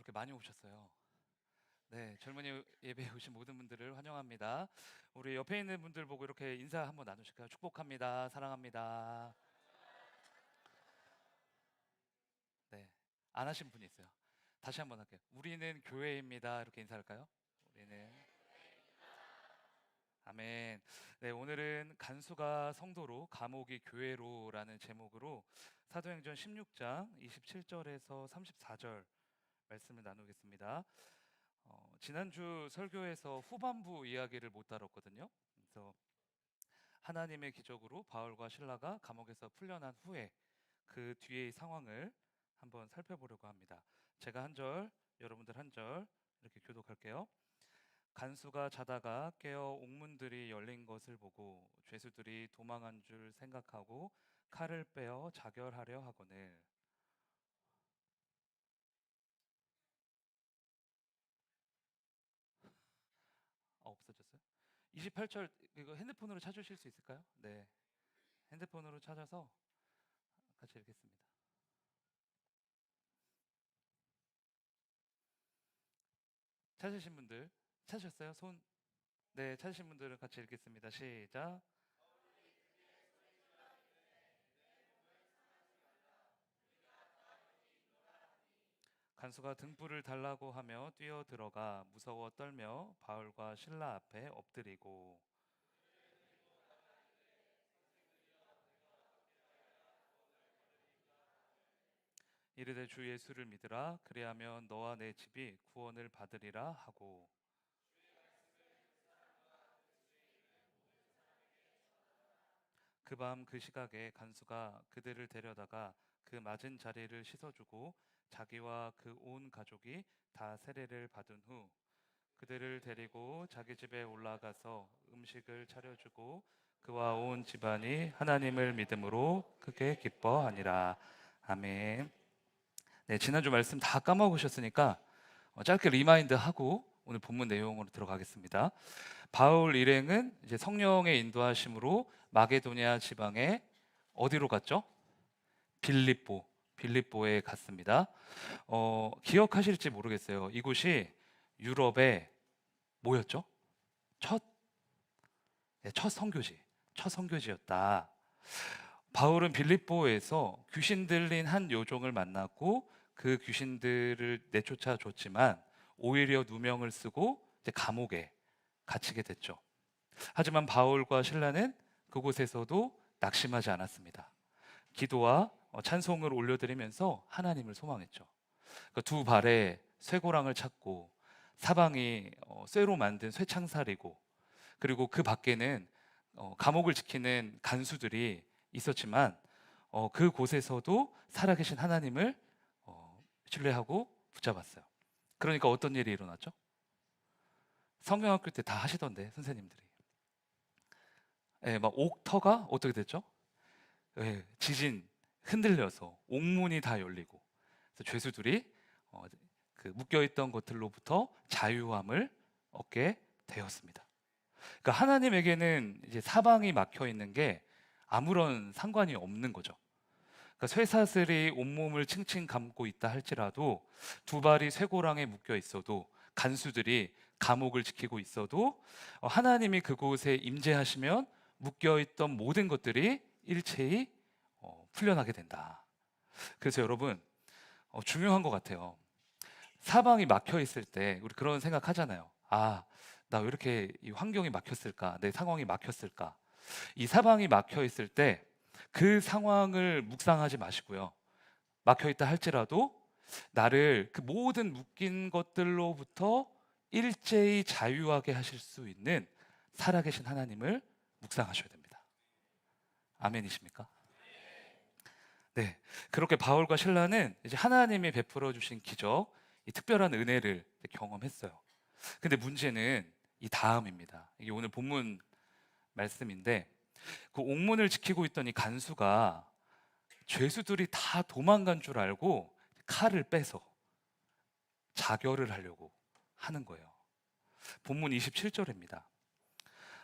이렇게 많이 오셨어요. 네, 젊은이 예배에 오신 모든 분들을 환영합니다. 우리 옆에 있는 분들 보고 이렇게 인사 한번 나누실까요? 축복합니다. 사랑합니다. 네, 안 하신 분이 있어요. 다시 한번 할게요. 우리는 교회입니다. 이렇게 인사할까요? 우리는 아멘. 네, 오늘은 간수가 성도로 감옥이 교회로라는 제목으로 사도행전 16장 27절에서 34절 말씀을 나누겠습니다. 지난주 설교에서 후반부 이야기를 못 다뤘거든요. 그래서 하나님의 기적으로 바울과 실라가 감옥에서 풀려난 후에 그 뒤의 상황을 한번 살펴보려고 합니다. 제가 한 절, 여러분들 한 절 이렇게 교독할게요. 간수가 자다가 깨어 옥문들이 열린 것을 보고 죄수들이 도망한 줄 생각하고 칼을 빼어 자결하려 하거늘. 없어졌어요? 28절 이거 핸드폰으로 찾으실 수 있을까요? 네, 핸드폰으로 찾아서 같이 읽겠습니다. 찾으신 분들 찾으셨어요? 손. 네, 찾으신 분들은 같이 읽겠습니다. 시작. 간수가 등불을 달라고 하며 뛰어 들어가 무서워 떨며 바울과 실라 앞에 엎드리고. 이르되 주 예수를 믿으라 그리하면 너와 내 집이 구원을 받으리라 하고. 그 밤 그 시각에 간수가 그들을 데려다가 그 맞은 자리를 씻어주고 자기와 그 온 가족이 다 세례를 받은 후 그들을 데리고 자기 집에 올라가서 음식을 차려주고 그와 온 집안이 하나님을 믿음으로 크게 기뻐하니라. 아멘. 네, 지난주 말씀 다 까먹으셨으니까 짧게 리마인드 하고 오늘 본문 내용으로 들어가겠습니다. 바울 일행은 이제 성령의 인도하심으로 마게도니아 지방에 어디로 갔죠? 빌립보에 갔습니다. 기억하실지 모르겠어요. 이곳이 유럽의 뭐였죠? 첫, 네, 첫 선교지였다. 바울은 빌립보에서 귀신 들린 한 요종을 만났고 그 귀신들을 내쫓아 줬지만 오히려 누명을 쓰고 이제 감옥에 갇히게 됐죠. 하지만 바울과 신라는 그곳에서도 낙심하지 않았습니다. 기도와 찬송을 올려드리면서 하나님을 소망했죠. 그러니까 두 발에 쇠고랑을 찾고 사방이 쇠로 만든 쇠창살이고 그리고 그 밖에는 감옥을 지키는 간수들이 있었지만 그곳에서도 살아계신 하나님을 신뢰하고 붙잡았어요. 그러니까 어떤 일이 일어났죠? 성경학교 때 다 하시던데 선생님들이. 예, 막 옥터가 어떻게 됐죠? 예, 지진 흔들려서 옥문이 다 열리고 그래서 죄수들이 어, 그 묶여있던 것들로부터 자유함을 얻게 되었습니다. 그러니까 하나님에게는 이제 사방이 막혀 있는 게 아무런 상관이 없는 거죠. 그러니까 쇠사슬이 온몸을 칭칭 감고 있다 할지라도 두 발이 쇠고랑에 묶여 있어도 간수들이 감옥을 지키고 있어도 하나님이 그곳에 임재하시면 묶여 있던 모든 것들이 일체히 풀려나게 된다. 그래서 여러분 중요한 것 같아요. 사방이 막혀 있을 때 우리 그런 생각 하잖아요. 아, 나 왜 이렇게 이 환경이 막혔을까? 내 상황이 막혔을까? 이 사방이 막혀 있을 때 그 상황을 묵상하지 마시고요. 막혀 있다 할지라도 나를 그 모든 묶인 것들로부터 일제히 자유하게 하실 수 있는 살아계신 하나님을 묵상하셔야 됩니다. 아멘이십니까? 네. 그렇게 바울과 실라는 이제 하나님이 베풀어 주신 기적, 이 특별한 은혜를 경험했어요. 근데 문제는 이 다음입니다. 이게 오늘 본문 말씀인데 그 옥문을 지키고 있던 이 간수가 죄수들이 다 도망간 줄 알고 칼을 빼서 자결을 하려고 하는 거예요. 본문 27절입니다.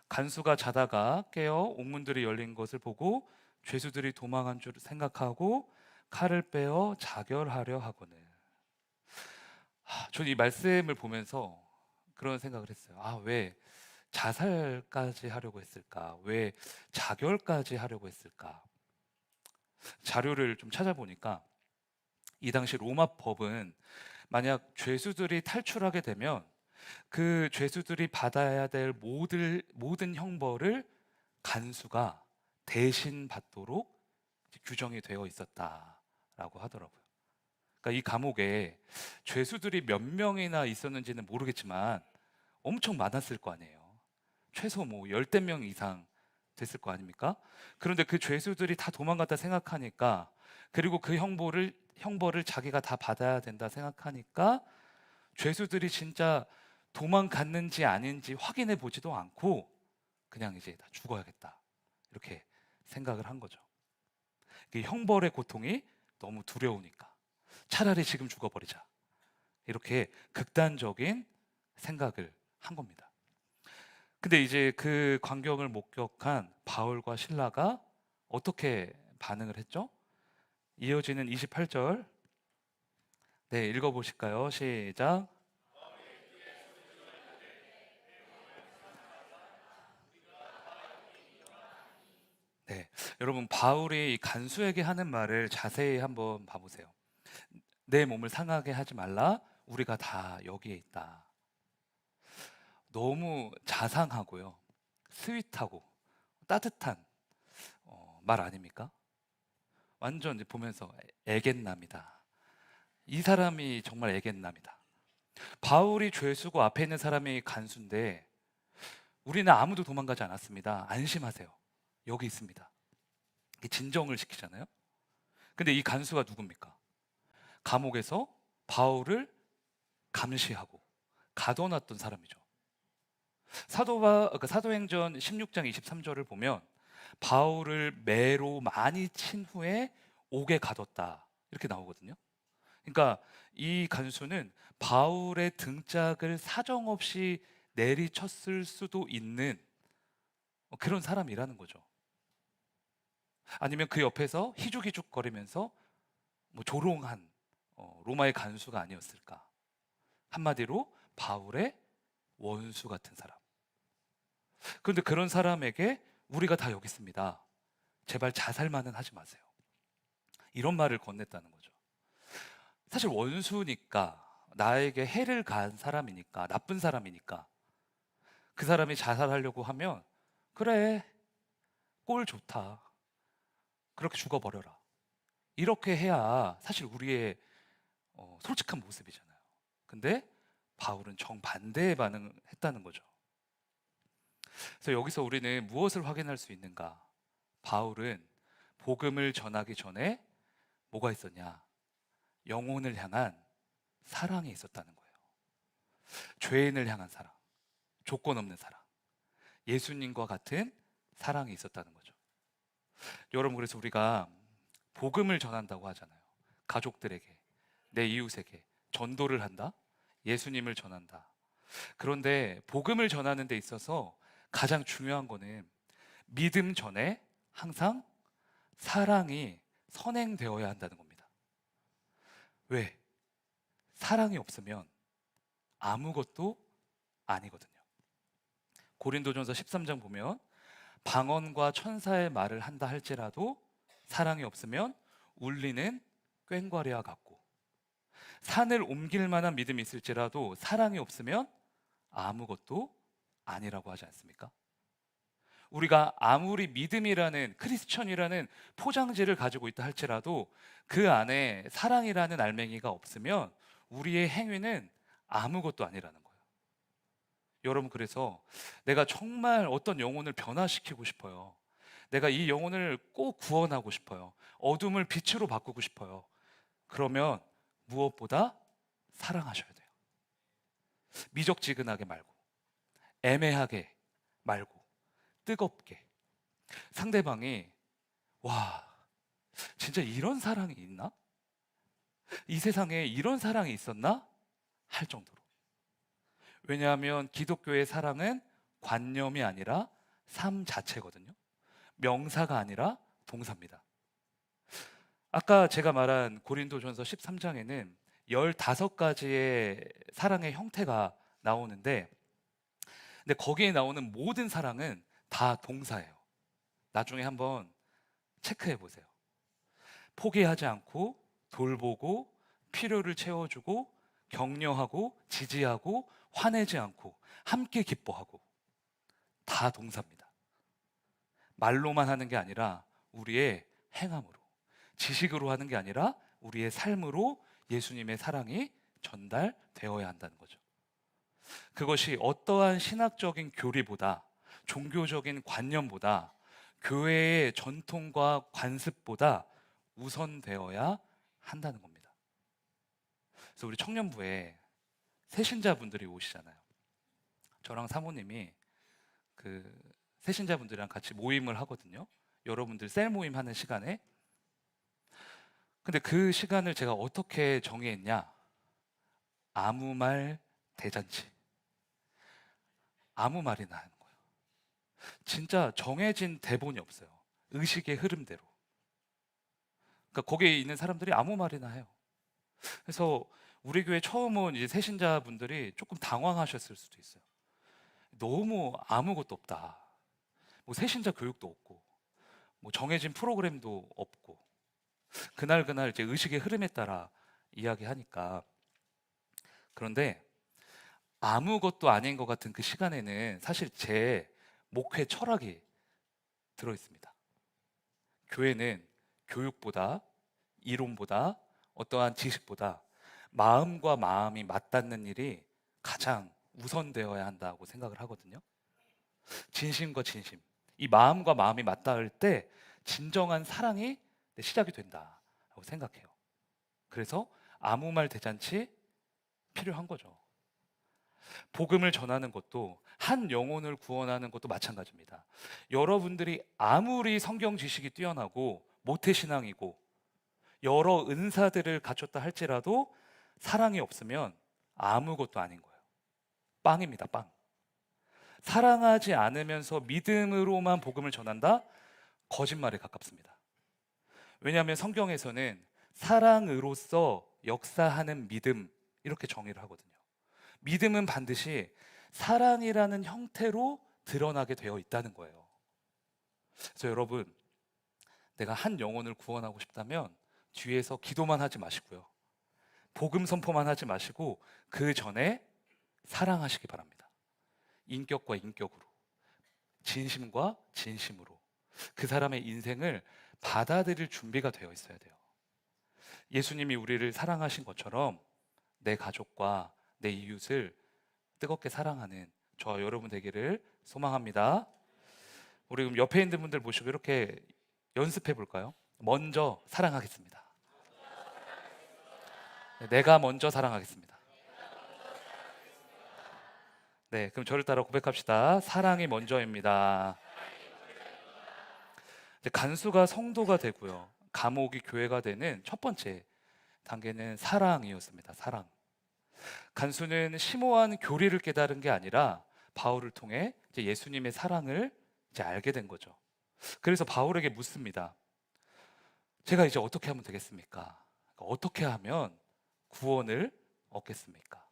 간수가 자다가 깨어 옥문들이 열린 것을 보고 죄수들이 도망한 줄 생각하고 칼을 빼어 자결하려 하거늘. 저는 이 말씀을 보면서 그런 생각을 했어요. 아, 왜 자살까지 하려고 했을까? 왜 자결까지 하려고 했을까? 자료를 좀 찾아보니까 이 당시 로마 법은 만약 죄수들이 탈출하게 되면 그 죄수들이 받아야 될 모든 형벌을 간수가 대신 받도록 규정이 되어 있었다라고 하더라고요. 그러니까 이 감옥에 죄수들이 몇 명이나 있었는지는 모르겠지만 엄청 많았을 거 아니에요. 최소 뭐 열댓 명 이상 됐을 거 아닙니까? 그런데 그 죄수들이 다 도망갔다 생각하니까, 그리고 그 형벌을 자기가 다 받아야 된다 생각하니까 죄수들이 진짜 도망갔는지 아닌지 확인해 보지도 않고 그냥 이제 다 죽어야겠다 이렇게 생각을 한 거죠. 그 형벌의 고통이 너무 두려우니까 차라리 지금 죽어버리자, 이렇게 극단적인 생각을 한 겁니다. 근데 이제 그 광경을 목격한 바울과 실라가 어떻게 반응을 했죠? 이어지는 28절, 네, 읽어보실까요? 시작. 네, 여러분, 바울이 이 간수에게 하는 말을 자세히 한번 봐보세요. 내 몸을 상하게 하지 말라, 우리가 다 여기에 있다. 너무 자상하고요, 스윗하고 따뜻한 말 아닙니까? 완전 이제 보면서 애견남이다. 이 사람이 정말 애견남이다. 바울이 죄수고 앞에 있는 사람이 간수인데 우리는 아무도 도망가지 않았습니다. 안심하세요. 여기 있습니다. 이게 진정을 시키잖아요. 근데 이 간수가 누굽니까? 감옥에서 바울을 감시하고 가둬놨던 사람이죠. 사도행전 16장 23절을 보면 바울을 매로 많이 친 후에 옥에 가뒀다 이렇게 나오거든요. 그러니까 이 간수는 바울의 등짝을 사정없이 내리쳤을 수도 있는 그런 사람이라는 거죠. 아니면 그 옆에서 희죽희죽거리면서 뭐 조롱한 로마의 간수가 아니었을까. 한마디로 바울의 원수 같은 사람. 그런데 그런 사람에게 우리가 다 여기 있습니다, 제발 자살만은 하지 마세요, 이런 말을 건넸다는 거죠. 사실 원수니까, 나에게 해를 가한 사람이니까, 나쁜 사람이니까 그 사람이 자살하려고 하면 그래, 꼴 좋다, 그렇게 죽어버려라, 이렇게 해야 사실 우리의 솔직한 모습이잖아요. 근데 바울은 정반대의 반응을 했다는 거죠. 그래서 여기서 우리는 무엇을 확인할 수 있는가? 바울은 복음을 전하기 전에 뭐가 있었냐? 영혼을 향한 사랑이 있었다는 거예요. 죄인을 향한 사랑, 조건 없는 사랑, 예수님과 같은 사랑이 있었다는 거죠. 여러분, 그래서 우리가 복음을 전한다고 하잖아요. 가족들에게, 내 이웃에게 전도를 한다, 예수님을 전한다. 그런데 복음을 전하는 데 있어서 가장 중요한 거는 믿음 전에 항상 사랑이 선행되어야 한다는 겁니다. 왜? 사랑이 없으면 아무것도 아니거든요. 고린도전서 13장 보면 방언과 천사의 말을 한다 할지라도 사랑이 없으면 울리는 꽹과리와 같고, 산을 옮길 만한 믿음이 있을지라도 사랑이 없으면 아무것도 아니라고 하지 않습니까? 우리가 아무리 믿음이라는, 크리스천이라는 포장지를 가지고 있다 할지라도 그 안에 사랑이라는 알맹이가 없으면 우리의 행위는 아무것도 아니라는 거예요. 여러분, 그래서 내가 정말 어떤 영혼을 변화시키고 싶어요. 내가 이 영혼을 꼭 구원하고 싶어요. 어둠을 빛으로 바꾸고 싶어요. 그러면 무엇보다 사랑하셔야 돼요. 미적지근하게 말고, 애매하게 말고, 뜨겁게. 상대방이 와, 진짜 이런 사랑이 있나? 이 세상에 이런 사랑이 있었나? 할 정도로. 왜냐하면 기독교의 사랑은 관념이 아니라 삶 자체거든요. 명사가 아니라 동사입니다. 아까 제가 말한 고린도전서 13장에는 15가지의 사랑의 형태가 나오는데, 근데 거기에 나오는 모든 사랑은 다 동사예요. 나중에 한번 체크해 보세요. 포기하지 않고, 돌보고, 필요를 채워주고, 격려하고, 지지하고, 화내지 않고, 함께 기뻐하고, 다 동사입니다. 말로만 하는 게 아니라 우리의 행함으로, 지식으로 하는 게 아니라 우리의 삶으로 예수님의 사랑이 전달되어야 한다는 거죠. 그것이 어떠한 신학적인 교리보다, 종교적인 관념보다, 교회의 전통과 관습보다 우선되어야 한다는 겁니다. 그래서 우리 청년부에 새신자분들이 오시잖아요. 저랑 사모님이 그 새신자분들이랑 같이 모임을 하거든요. 여러분들 셀 모임 하는 시간에. 근데 그 시간을 제가 어떻게 정의했냐? 아무 말 대잔치. 아무 말이나 하는 거예요. 진짜 정해진 대본이 없어요. 의식의 흐름대로. 그러니까 거기에 있는 사람들이 아무 말이나 해요. 그래서 우리 교회 처음 온 이제 새신자분들이 조금 당황하셨을 수도 있어요. 너무 아무것도 없다. 뭐 새신자 교육도 없고, 뭐 정해진 프로그램도 없고, 그날 이제 의식의 흐름에 따라 이야기하니까. 그런데 아무것도 아닌 것 같은 그 시간에는 사실 제 목회 철학이 들어 있습니다. 교회는 교육보다, 이론보다, 어떠한 지식보다 마음과 마음이 맞닿는 일이 가장 우선되어야 한다고 생각을 하거든요. 진심과 진심, 이 마음과 마음이 맞닿을 때 진정한 사랑이 시작이 된다고 생각해요. 그래서 아무 말 대잔치 필요한 거죠. 복음을 전하는 것도, 한 영혼을 구원하는 것도 마찬가지입니다. 여러분들이 아무리 성경 지식이 뛰어나고 모태신앙이고 여러 은사들을 갖췄다 할지라도 사랑이 없으면 아무것도 아닌 거예요. 빵입니다, 빵. 사랑하지 않으면서 믿음으로만 복음을 전한다? 거짓말에 가깝습니다. 왜냐하면 성경에서는 사랑으로서 역사하는 믿음, 이렇게 정의를 하거든요. 믿음은 반드시 사랑이라는 형태로 드러나게 되어 있다는 거예요. 그래서 여러분, 내가 한 영혼을 구원하고 싶다면 뒤에서 기도만 하지 마시고요, 복음 선포만 하지 마시고 그 전에 사랑하시기 바랍니다. 인격과 인격으로, 진심과 진심으로 그 사람의 인생을 받아들일 준비가 되어 있어야 돼요. 예수님이 우리를 사랑하신 것처럼 내 가족과 내 이웃을 뜨겁게 사랑하는 저와 여러분 되기를 소망합니다. 우리 그럼 옆에 있는 분들 보시고 이렇게 연습해 볼까요? 먼저 사랑하겠습니다. 네, 내가 먼저 사랑하겠습니다. 네, 그럼 저를 따라 고백합시다. 사랑이 먼저입니다. 이제 간수가 성도가 되고요, 감옥이 교회가 되는 첫 번째 단계는 사랑이었습니다. 사랑. 간수는 심오한 교리를 깨달은 게 아니라 바울을 통해 이제 예수님의 사랑을 이제 알게 된 거죠. 그래서 바울에게 묻습니다. 제가 이제 어떻게 하면 되겠습니까? 어떻게 하면 구원을 얻겠습니까?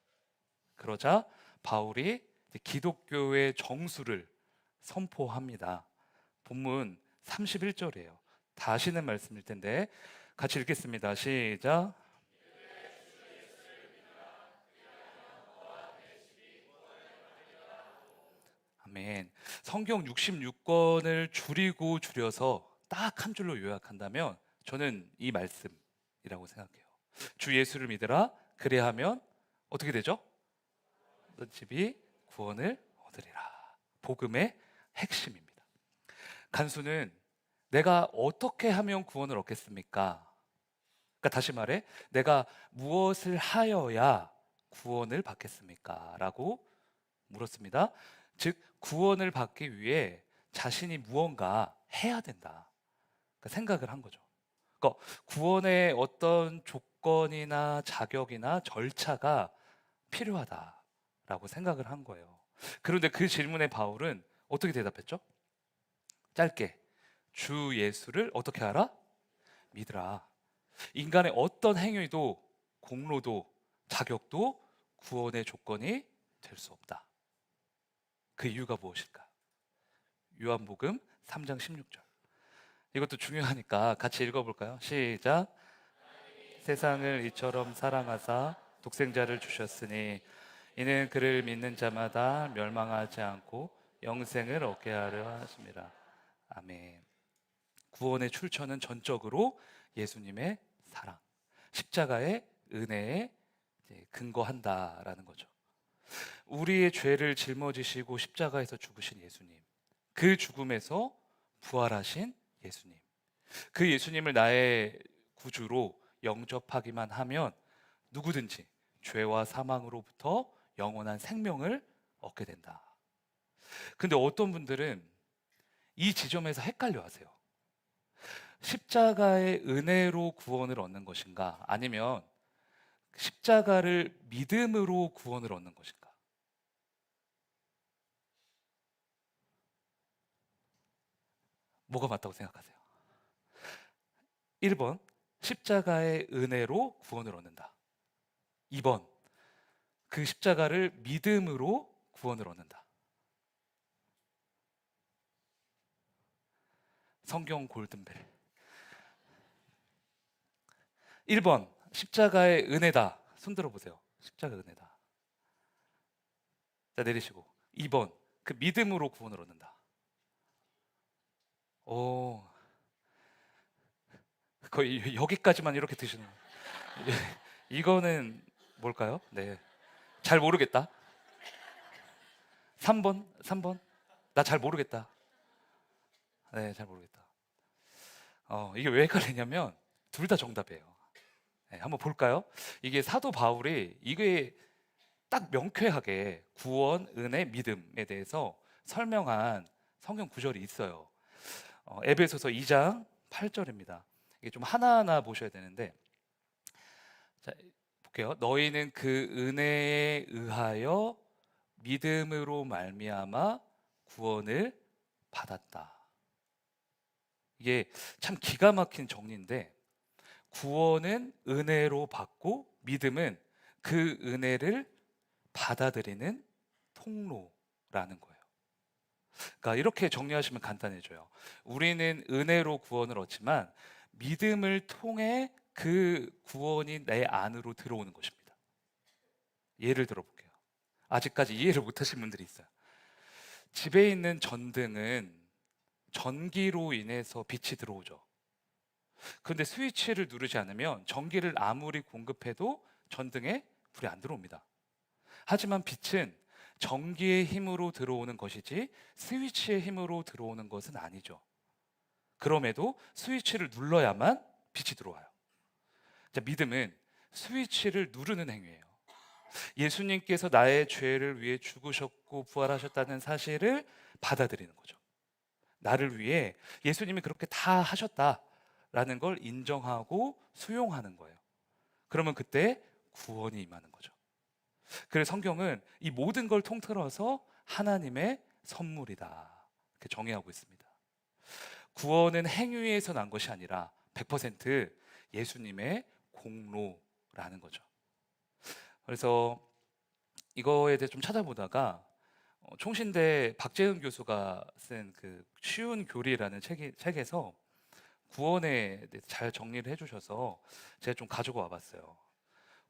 그러자 바울이 이제 기독교의 정수를 선포합니다. 본문 31절이에요. 다시는 말씀일 텐데 같이 읽겠습니다. 시작. 아멘. 성경 66권을 줄이고 줄여서 딱 한 줄로 요약한다면 저는 이 말씀이라고 생각해요. 주 예수를 믿으라. 그래야 하면 어떻게 되죠? 너 집이 구원을 얻으리라. 복음의 핵심입니다. 간수는 내가 어떻게 하면 구원을 얻겠습니까? 그러니까 다시 말해, 내가 무엇을 하여야 구원을 받겠습니까? 라고 물었습니다. 즉, 구원을 받기 위해 자신이 무언가 해야 된다, 그러니까 생각을 한 거죠. 그러니까 구원의 어떤 조건이나 자격이나 절차가 필요하다라고 생각을 한 거예요. 그런데 그 질문에 바울은 어떻게 대답했죠? 짧게, 주 예수를 어떻게 하라? 믿으라. 인간의 어떤 행위도, 공로도, 자격도 구원의 조건이 될 수 없다. 그 이유가 무엇일까? 요한복음 3장 16절. 이것도 중요하니까 같이 읽어볼까요? 시작. 세상을 이처럼 사랑하사 독생자를 주셨으니 이는 그를 믿는 자마다 멸망하지 않고 영생을 얻게 하려 하심이라. 아멘. 구원의 출처는 전적으로 예수님의 사랑, 십자가의 은혜에 근거한다라는 거죠. 우리의 죄를 짊어지시고 십자가에서 죽으신 예수님, 그 죽음에서 부활하신 예수님, 그 예수님을 나의 구주로 영접하기만 하면 누구든지 죄와 사망으로부터 영원한 생명을 얻게 된다. 근데 어떤 분들은 이 지점에서 헷갈려 하세요. 십자가의 은혜로 구원을 얻는 것인가? 아니면 십자가를 믿음으로 구원을 얻는 것인가? 뭐가 맞다고 생각하세요? 1번, 십자가의 은혜로 구원을 얻는다. 2번, 그 십자가를 믿음으로 구원을 얻는다. 성경 골든벨. 1번, 십자가의 은혜다. 손 들어보세요. 십자가 은혜다. 자, 내리시고. 2번, 그 믿음으로 구원을 얻는다. 오, 거의 여기까지만 이렇게 드시는 거예요. 이거는 뭘까요? 네, 잘 모르겠다. 3번. 나 잘 모르겠다. 네, 잘 모르겠다. 이게 왜 헷갈리냐면 둘 다 정답이에요. 네, 한번 볼까요? 이게 사도 바울이 이게 딱 명쾌하게 구원, 은혜, 믿음에 대해서 설명한 성경 구절이 있어요. 에베소서 2장 8절입니다. 이게 좀 하나하나 보셔야 되는데, 자, 볼게요. 너희는 그 은혜에 의하여 믿음으로 말미암아 구원을 받았다. 이게 참 기가 막힌 정리인데, 구원은 은혜로 받고 믿음은 그 은혜를 받아들이는 통로라는 거예요. 그러니까 이렇게 정리하시면 간단해져요. 우리는 은혜로 구원을 얻지만 믿음을 통해 그 구원이 내 안으로 들어오는 것입니다. 예를 들어볼게요. 아직까지 이해를 못하신 분들이 있어요. 집에 있는 전등은 전기로 인해서 빛이 들어오죠. 그런데 스위치를 누르지 않으면 전기를 아무리 공급해도 전등에 불이 안 들어옵니다. 하지만 빛은 전기의 힘으로 들어오는 것이지 스위치의 힘으로 들어오는 것은 아니죠. 그럼에도 스위치를 눌러야만 빛이 들어와요. 자, 믿음은 스위치를 누르는 행위예요. 예수님께서 나의 죄를 위해 죽으셨고 부활하셨다는 사실을 받아들이는 거죠. 나를 위해 예수님이 그렇게 다 하셨다라는 걸 인정하고 수용하는 거예요. 그러면 그때 구원이 임하는 거죠. 그래서 성경은 이 모든 걸 통틀어서 하나님의 선물이다, 이렇게 정의하고 있습니다. 구원은 행위에서 난 것이 아니라 100% 예수님의 공로라는 거죠. 그래서 이거에 대해 좀 찾아보다가 총신대 박재은 교수가 쓴 그 쉬운 교리라는 책에서 구원에 대해서 잘 정리를 해주셔서 제가 좀 가지고 와봤어요.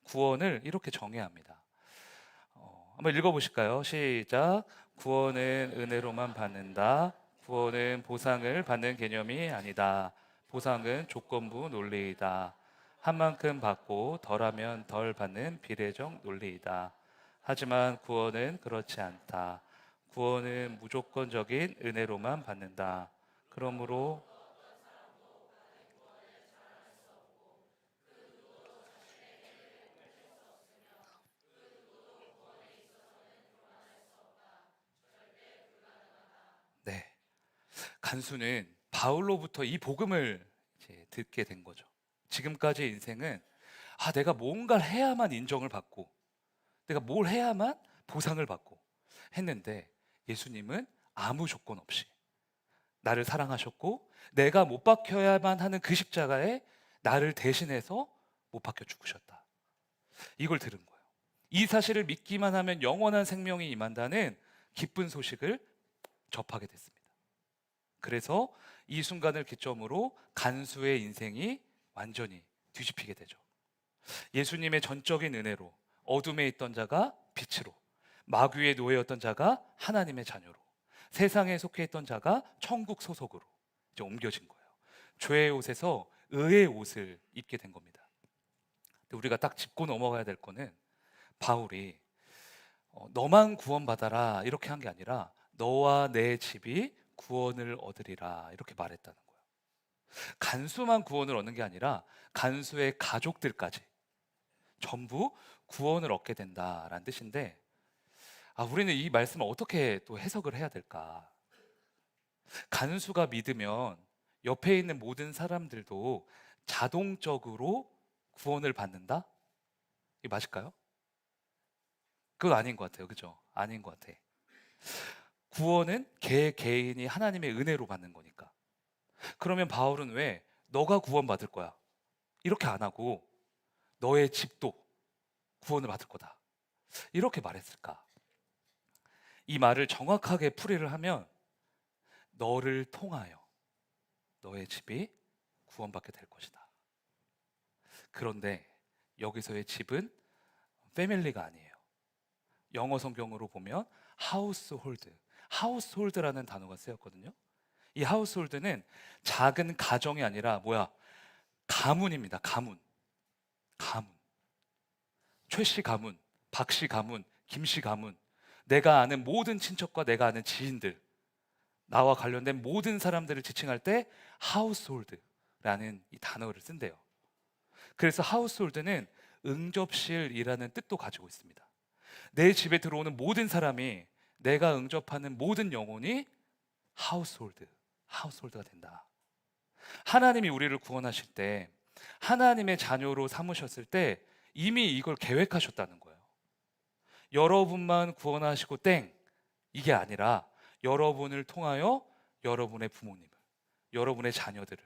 구원을 이렇게 정의합니다. 한번 읽어보실까요? 시작. 구원은 은혜로만 받는다. 구원은 보상을 받는 개념이 아니다. 보상은 조건부 논리이다. 한 만큼 받고 덜하면 덜 받는 비례적 논리이다. 하지만 구원은 그렇지 않다. 구원은 무조건적인 은혜로만 받는다. 그러므로 네, 간수는 바울로부터 이 복음을 이제 듣게 된 거죠. 지금까지의 인생은 내가 뭔가를 해야만 인정을 받고 내가 뭘 해야만 보상을 받고 했는데 예수님은 아무 조건 없이 나를 사랑하셨고 내가 못 박혀야만 하는 그 십자가에 나를 대신해서 못 박혀 죽으셨다. 이걸 들은 거예요. 이 사실을 믿기만 하면 영원한 생명이 임한다는 기쁜 소식을 접하게 됐습니다. 그래서 이 순간을 기점으로 간수의 인생이 완전히 뒤집히게 되죠. 예수님의 전적인 은혜로 어둠에 있던 자가 빛으로, 마귀의 노예였던 자가 하나님의 자녀로, 세상에 속해 있던 자가 천국 소속으로 이제 옮겨진 거예요. 죄의 옷에서 의의 옷을 입게 된 겁니다. 근데 우리가 딱 짚고 넘어가야 될 거는 바울이 너만 구원받아라 이렇게 한 게 아니라 너와 내 집이 구원을 얻으리라 이렇게 말했다는 거예요. 간수만 구원을 얻는 게 아니라 간수의 가족들까지 전부 구원을 얻게 된다라는 뜻인데, 우리는 이 말씀을 어떻게 또 해석을 해야 될까? 간수가 믿으면 옆에 있는 모든 사람들도 자동적으로 구원을 받는다? 이게 맞을까요? 그건 아닌 것 같아요. 그죠? 아닌 것 같아. 구원은 개인이 하나님의 은혜로 받는 거니까. 그러면 바울은 왜 너가 구원받을 거야 이렇게 안 하고 너의 집도 구원을 받을 거다 이렇게 말했을까? 이 말을 정확하게 풀이를 하면 너를 통하여 너의 집이 구원받게 될 것이다. 그런데 여기서의 집은 패밀리가 아니에요. 영어 성경으로 보면 하우스홀드라는 단어가 쓰였거든요. 이 하우스홀드는 작은 가정이 아니라 가문입니다. 가문. 최씨 가문, 박씨 가문, 김씨 가문, 내가 아는 모든 친척과 내가 아는 지인들, 나와 관련된 모든 사람들을 지칭할 때 하우스홀드라는 이 단어를 쓴대요. 그래서 하우스홀드는 응접실이라는 뜻도 가지고 있습니다. 내 집에 들어오는 모든 사람이 내가 응접하는 모든 영혼이 하우스홀드가 된다. 하나님이 우리를 구원하실 때, 하나님의 자녀로 삼으셨을 때 이미 이걸 계획하셨다는 거예요. 여러분만 구원하시고 이게 아니라 여러분을 통하여 여러분의 부모님을, 여러분의 자녀들을,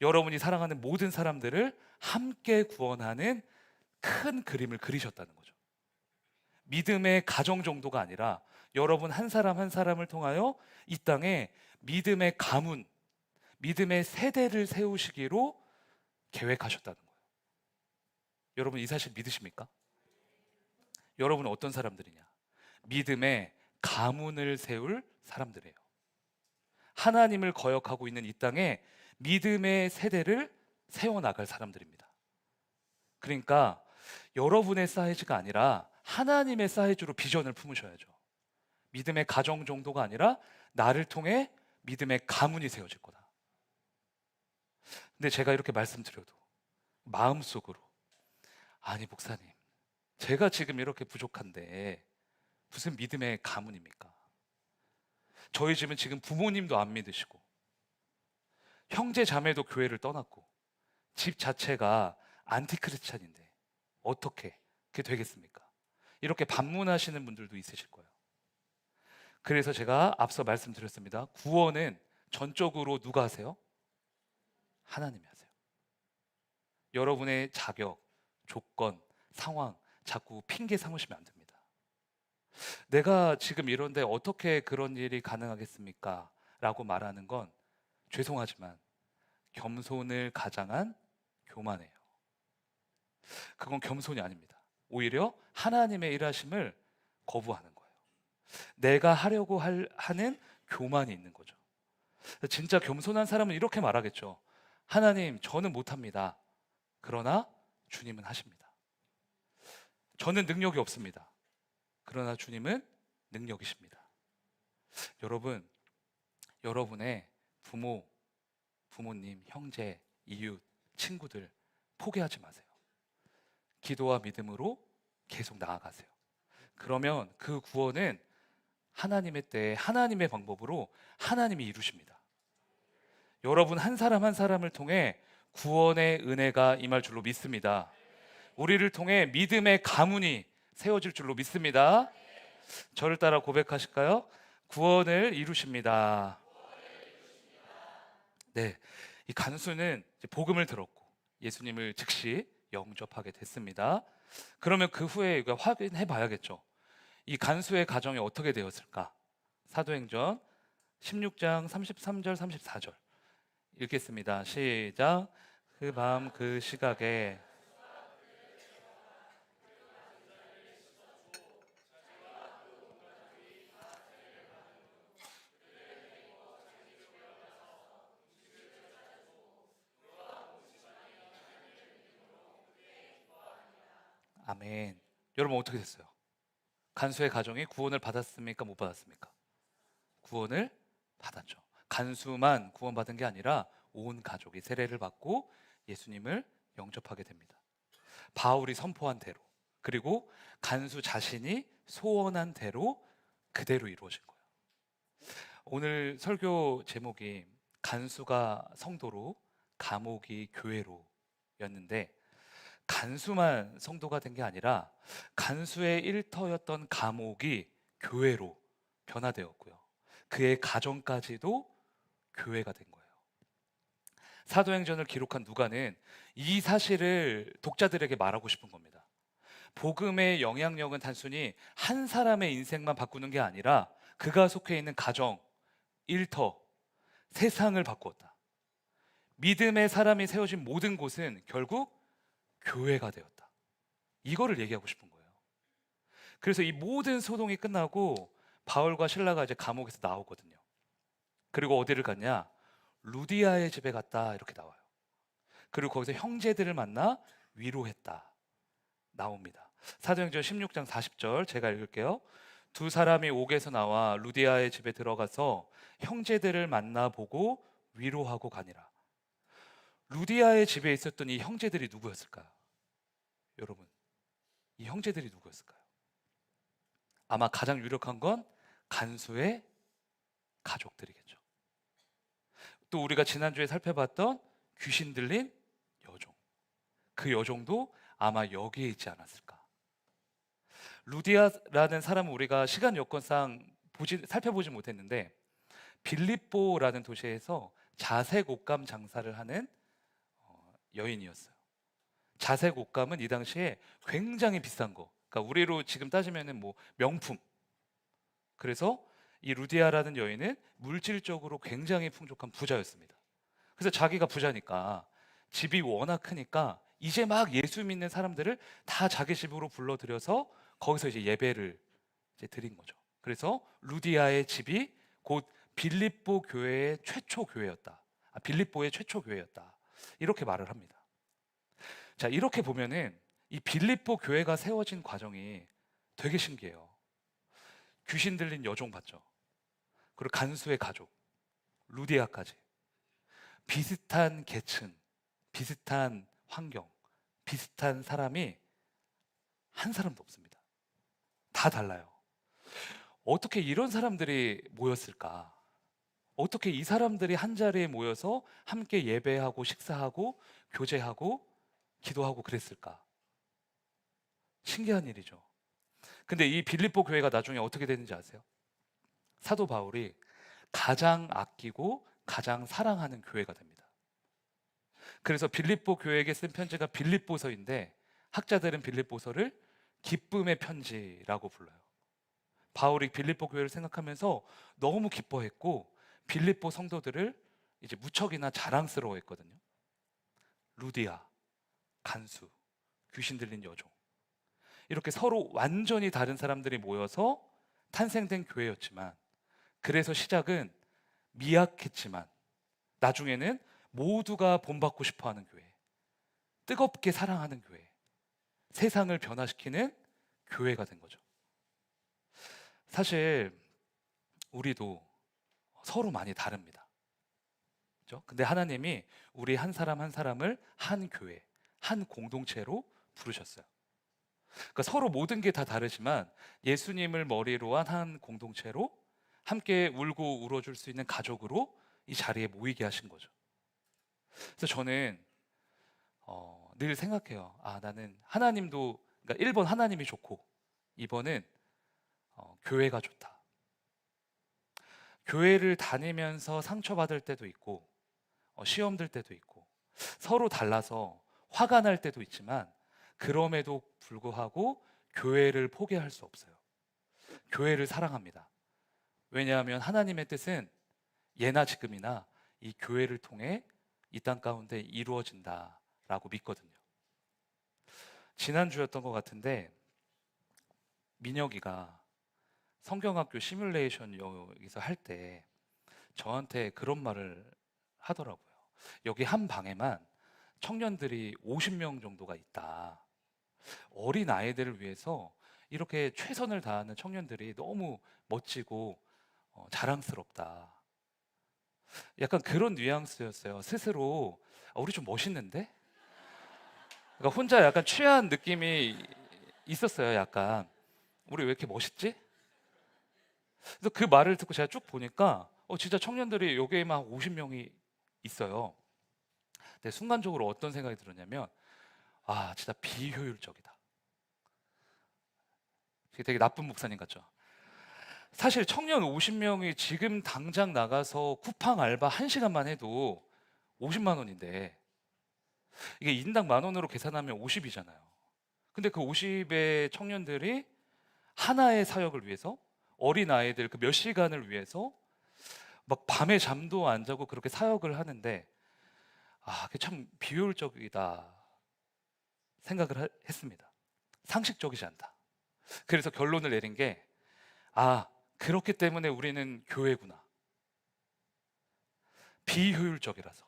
여러분이 사랑하는 모든 사람들을 함께 구원하는 큰 그림을 그리셨다는 거죠. 믿음의 가정 정도가 아니라 여러분 한 사람 한 사람을 통하여 이 땅에 믿음의 가문, 믿음의 세대를 세우시기로 계획하셨다는 거예요. 여러분 이 사실 믿으십니까? 여러분은 어떤 사람들이냐? 믿음의 가문을 세울 사람들이에요. 하나님을 거역하고 있는 이 땅에 믿음의 세대를 세워나갈 사람들입니다. 그러니까 여러분의 사이즈가 아니라 하나님의 사이즈로 비전을 품으셔야죠. 믿음의 가정 정도가 아니라 나를 통해 믿음의 가문이 세워질 거다. 근데 제가 이렇게 말씀드려도 마음속으로 아니 목사님, 제가 지금 이렇게 부족한데 무슨 믿음의 가문입니까? 저희 집은 지금 부모님도 안 믿으시고 형제 자매도 교회를 떠났고 집 자체가 안티크리스찬인데 어떻게 그게 되겠습니까? 이렇게 반문하시는 분들도 있으실 거예요. 그래서 제가 앞서 말씀드렸습니다. 구원은 전적으로 누가 하세요? 하나님이 하세요. 여러분의 자격, 조건, 상황 자꾸 핑계 삼으시면 안 됩니다. 내가 지금 이런데 어떻게 그런 일이 가능하겠습니까? 라고 말하는 건 죄송하지만 겸손을 가장한 교만이에요. 그건 겸손이 아닙니다. 오히려 하나님의 일하심을 거부하는 거예요. 내가 하려고 하는 교만이 있는 거죠. 진짜 겸손한 사람은 이렇게 말하겠죠. 하나님, 저는 못합니다. 그러나 주님은 하십니다. 저는 능력이 없습니다. 그러나 주님은 능력이십니다. 여러분, 여러분의 부모님, 형제, 이웃, 친구들 포기하지 마세요. 기도와 믿음으로 계속 나아가세요. 그러면 그 구원은 하나님의 때에 하나님의 방법으로 하나님이 이루십니다. 여러분 한 사람 한 사람을 통해 구원의 은혜가 임할 줄로 믿습니다. 우리를 통해 믿음의 가문이 세워질 줄로 믿습니다. 저를 따라 고백하실까요? 구원을 이루십니다. 네, 이 간수는 복음을 들었고 예수님을 즉시 영접하게 됐습니다. 그러면 그 후에 이거 확인해 봐야겠죠. 이 간수의 가정이 어떻게 되었을까? 사도행전 16장 33절 34절 읽겠습니다. 시작. 그 밤 그 시각에 아멘. 여러분 어떻게 됐어요? 간수의 가정이 구원을 받았습니까? 못 받았습니까? 구원을 받았죠. 간수만 구원받은 게 아니라 온 가족이 세례를 받고 예수님을 영접하게 됩니다. 바울이 선포한 대로, 그리고 간수 자신이 소원한 대로 그대로 이루어진 거예요. 오늘 설교 제목이 간수가 성도로, 감옥이 교회로 였는데, 간수만 성도가 된 게 아니라 간수의 일터였던 감옥이 교회로 변화되었고요. 그의 가정까지도 교회가 된 거예요. 사도행전을 기록한 누가는 이 사실을 독자들에게 말하고 싶은 겁니다. 복음의 영향력은 단순히 한 사람의 인생만 바꾸는 게 아니라 그가 속해 있는 가정, 일터, 세상을 바꾸었다. 믿음의 사람이 세워진 모든 곳은 결국 교회가 되었다. 이거를 얘기하고 싶은 거예요. 그래서 이 모든 소동이 끝나고 바울과 실라가 이제 감옥에서 나오거든요. 그리고 어디를 갔냐? 루디아의 집에 갔다 이렇게 나와요. 그리고 거기서 형제들을 만나 위로했다 나옵니다. 사도행전 16장 40절 제가 읽을게요. 두 사람이 옥에서 나와 루디아의 집에 들어가서 형제들을 만나보고 위로하고 가니라. 루디아의 집에 있었던 이 형제들이 누구였을까요? 여러분, 이 형제들이 누구였을까요? 아마 가장 유력한 건 간수의 가족들이겠죠. 또 우리가 지난주에 살펴봤던 귀신 들린 여종, 그 여종도 아마 여기에 있지 않았을까. 루디아라는 사람은 우리가 시간 여건상 살펴보지 못했는데 빌립보라는 도시에서 자색 옷감 장사를 하는 여인이었어요. 자색 옷감은 이 당시에 굉장히 비싼 거, 그러니까 우리로 지금 따지면 뭐 명품. 그래서 이 루디아라는 여인은 물질적으로 굉장히 풍족한 부자였습니다. 그래서 자기가 부자니까 집이 워낙 크니까 이제 막 예수 믿는 사람들을 다 자기 집으로 불러들여서 거기서 이제 예배를 이제 드린 거죠. 그래서 루디아의 집이 곧 빌립보 교회의 최초 교회였다. 빌립보의 최초 교회였다. 이렇게 말을 합니다. 자, 이렇게 보면은 이 빌립보 교회가 세워진 과정이 되게 신기해요. 귀신 들린 여종 봤죠? 그리고 간수의 가족, 루디아까지. 비슷한 계층, 비슷한 환경, 비슷한 사람이 한 사람도 없습니다. 다 달라요. 어떻게 이런 사람들이 모였을까? 어떻게 이 사람들이 한 자리에 모여서 함께 예배하고 식사하고 교제하고 기도하고 그랬을까? 신기한 일이죠. 근데 이 빌립보 교회가 나중에 어떻게 되는지 아세요? 사도 바울이 가장 아끼고 가장 사랑하는 교회가 됩니다. 그래서 빌립보 교회에게 쓴 편지가 빌립보서인데 학자들은 빌립보서를 기쁨의 편지라고 불러요. 바울이 빌립보 교회를 생각하면서 너무 기뻐했고 빌립보 성도들을 이제 무척이나 자랑스러워했거든요. 루디아, 간수, 귀신 들린 여종, 이렇게 서로 완전히 다른 사람들이 모여서 탄생된 교회였지만, 그래서 시작은 미약했지만 나중에는 모두가 본받고 싶어하는 교회, 뜨겁게 사랑하는 교회, 세상을 변화시키는 교회가 된 거죠. 사실 우리도 서로 많이 다릅니다. 그렇죠? 근데 하나님이 우리 한 사람 한 사람을 한 교회, 한 공동체로 부르셨어요. 그러니까 서로 모든 게 다 다르지만 예수님을 머리로 한 공동체로 함께 울고 울어줄 수 있는 가족으로 이 자리에 모이게 하신 거죠. 그래서 저는 늘 생각해요. 나는 하나님도, 그러니까 1번 하나님이 좋고 2번은 교회가 좋다. 교회를 다니면서 상처받을 때도 있고 시험 들 때도 있고 서로 달라서 화가 날 때도 있지만 그럼에도 불구하고 교회를 포기할 수 없어요. 교회를 사랑합니다. 왜냐하면 하나님의 뜻은 예나 지금이나 이 교회를 통해 이 땅 가운데 이루어진다라고 믿거든요. 지난주였던 것 같은데 민혁이가 성경학교 시뮬레이션 여기서 할 때 저한테 그런 말을 하더라고요. 여기 한 방에만 청년들이 50명 정도가 있다. 어린 아이들을 위해서 이렇게 최선을 다하는 청년들이 너무 멋지고 자랑스럽다. 약간 그런 뉘앙스였어요. 스스로 우리 좀 멋있는데? 그러니까 혼자 약간 취한 느낌이 있었어요. 약간 우리 왜 이렇게 멋있지? 그래서 그 말을 듣고 제가 쭉 보니까 진짜 청년들이 여기에만 50명이 있어요. 근데 순간적으로 어떤 생각이 들었냐면 진짜 비효율적이다. 되게 나쁜 목사님 같죠? 사실 청년 50명이 지금 당장 나가서 쿠팡 알바 1시간만 해도 50만 원인데 이게 인당 10,000원으로 계산하면 50이잖아요. 근데 그 50의 청년들이 하나의 사역을 위해서 어린 아이들 그 몇 시간을 위해서 막 밤에 잠도 안 자고 그렇게 사역을 하는데 그게 참 비효율적이다 생각을 했습니다. 상식적이지 않다. 그래서 결론을 내린 게 그렇기 때문에 우리는 교회구나. 비효율적이라서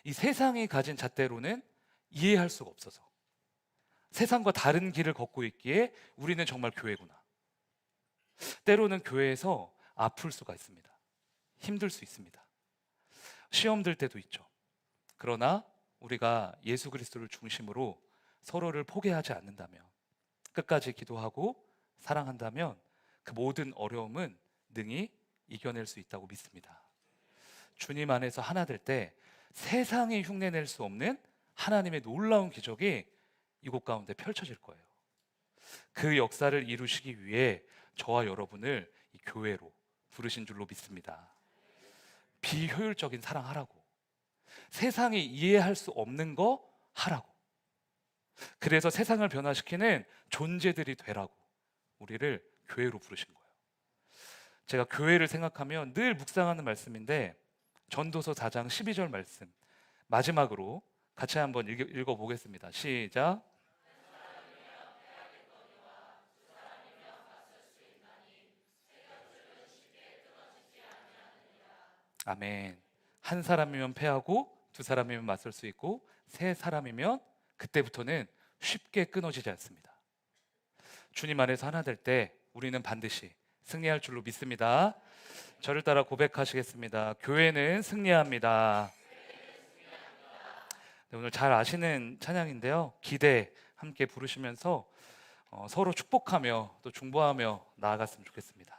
이 세상이 가진 잣대로는 이해할 수가 없어서 세상과 다른 길을 걷고 있기에 우리는 정말 교회구나. 때로는 교회에서 아플 수가 있습니다. 힘들 수 있습니다. 시험 들 때도 있죠. 그러나 우리가 예수 그리스도를 중심으로 서로를 포기하지 않는다면, 끝까지 기도하고 사랑한다면 그 모든 어려움은 능히 이겨낼 수 있다고 믿습니다. 주님 안에서 하나 될 때 세상이 흉내낼 수 없는 하나님의 놀라운 기적이 이곳 가운데 펼쳐질 거예요. 그 역사를 이루시기 위해 저와 여러분을 이 교회로 부르신 줄로 믿습니다. 비효율적인 사랑하라고, 세상이 이해할 수 없는 거 하라고, 그래서 세상을 변화시키는 존재들이 되라고 우리를 교회로 부르신 거예요. 제가 교회를 생각하면 늘 묵상하는 말씀인데 전도서 4장 12절 말씀 마지막으로 같이 한번 읽어보겠습니다. 시작. 아멘. 한 사람이면 패하고 두 사람이면 맞설 수 있고 세 사람이면 그때부터는 쉽게 끊어지지 않습니다. 주님 안에서 하나 될 때 우리는 반드시 승리할 줄로 믿습니다. 저를 따라 고백하시겠습니다. 교회는 승리합니다. 네, 오늘 잘 아시는 찬양인데요. 기대 함께 부르시면서 서로 축복하며 또 중보하며 나아갔으면 좋겠습니다.